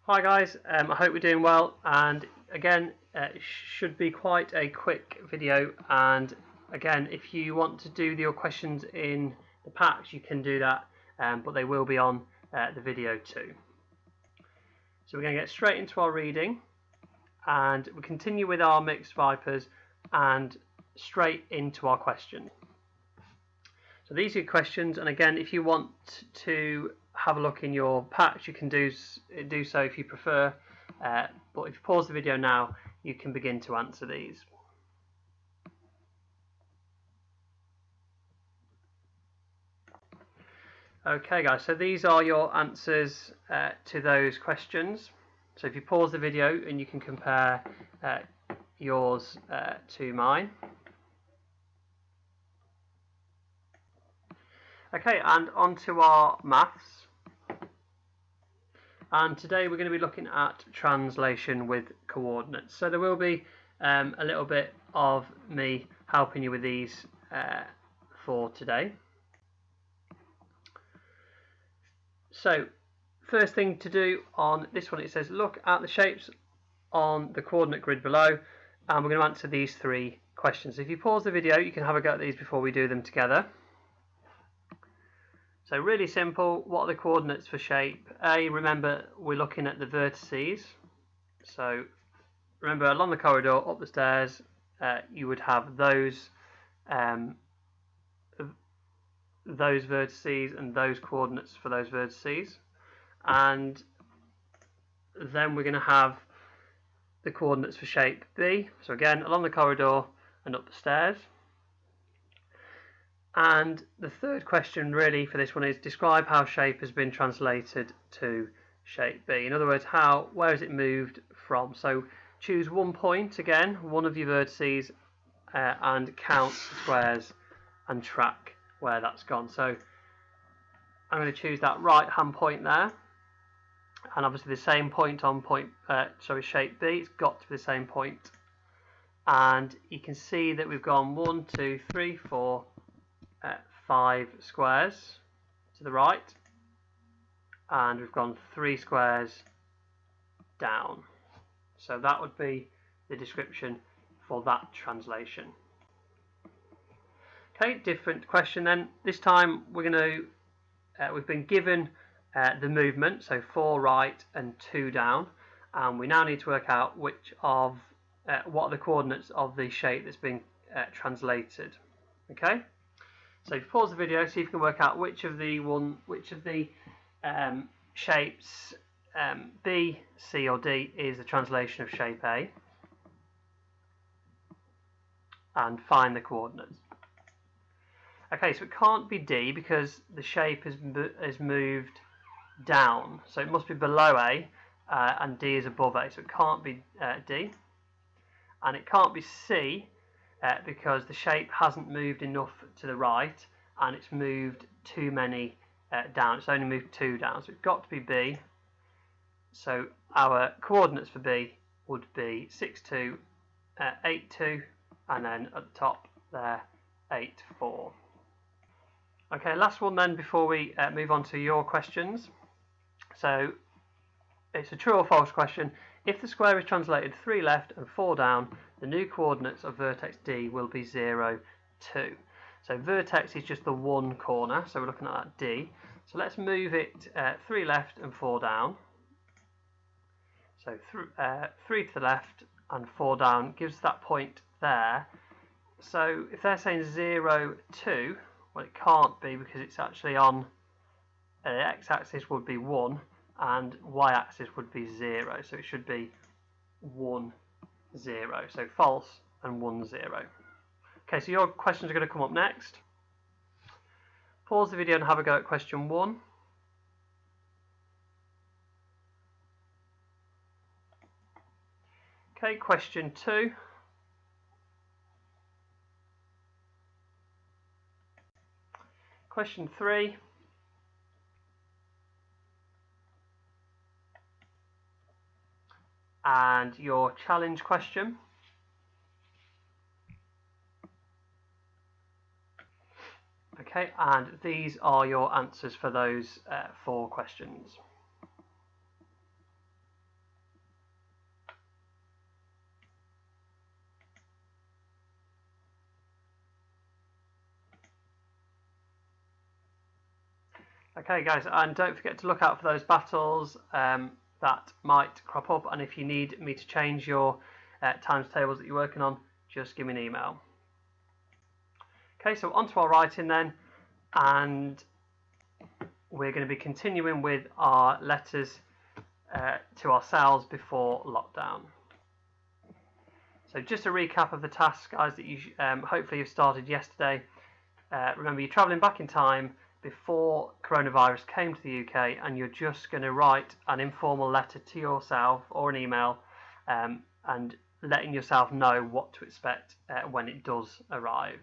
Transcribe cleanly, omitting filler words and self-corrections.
Hi guys, I hope you're doing well, and again it should be quite a quick video, and again if you want to do your questions in the packs you can do that, but they will be on the video too. So we're going to get straight into our reading, and we continue with our mixed vipers and straight into our questions. So these are your questions, and again if you want to have a look in your packs you can do so if you prefer, but if you pause the video now you can begin to answer these. Okay guys, so these are your answers to those questions. So if you pause the video and you can compare yours to mine. Okay, and on to our maths. And today we're going to be looking at translation with coordinates. So there will be a little bit of me helping you with these for today. So first thing to do on this one, it says look at the shapes on the coordinate grid below, and we're going to answer these three questions. If you pause the video you can have a go at these before we do them together. So really simple, what are the coordinates for shape A? Remember we're looking at the vertices. So remember along the corridor, up the stairs, you would have those vertices and those coordinates for those vertices. And then we're going to have the coordinates for shape B. So again, along the corridor and up the stairs. And the third question really for this one is describe how shape has been translated to shape B. In other words, where has it moved from? So choose one point, again, one of your vertices, and count the squares and track where that's gone. So I'm going to choose that right hand point there, and obviously the same point on shape B, it's got to be the same point. And you can see that we've gone 1, 2, 3, 4, 5 squares to the right, and we've gone 3 squares down. So that would be the description for that translation. Okay, different question then. This time we're going to we've been given the movement, so 4 right and 2 down, and we now need to work out what are the coordinates of the shape that's been translated. Okay. So if you pause the video, see if you can work out which of the shapes B, C or D is the translation of shape A, and find the coordinates. Okay, so it can't be D because the shape has moved down, so it must be below A, and D is above A, so it can't be D, and it can't be C, because the shape hasn't moved enough to the right and it's moved too many down. It's only moved 2 down, so it's got to be B. So our coordinates for B would be 6, 2, 8, 2, and then at the top there 8, 4. Okay, last one then before we move on to your questions. So it's a true or false question. If the square is translated 3 left and 4 down, the new coordinates of vertex D will be 0, 2. So vertex is just the one corner, so we're looking at that D. So let's move it 3 left and 4 down. So 3 to the left and 4 down gives that point there. So if they're saying 0, 2, well it can't be because it's actually on the x-axis would be 1 and y-axis would be 0, so it should be 1, 0. So false and 1, 0. Okay, so your questions are going to come up next. Pause the video and have a go at question 1. Okay, question 2. Question 3. And your challenge question. Okay, and these are your answers for those 4 questions. Okay guys, and don't forget to look out for those battles that might crop up, and if you need me to change your times tables that you're working on, just give me an email. Okay, so on to our writing then, and we're going to be continuing with our letters to ourselves before lockdown. So just a recap of the tasks, guys, that you hopefully you've started yesterday. Remember, you're travelling back in time before coronavirus came to the UK, and you're just going to write an informal letter to yourself or an email, and letting yourself know what to expect when it does arrive.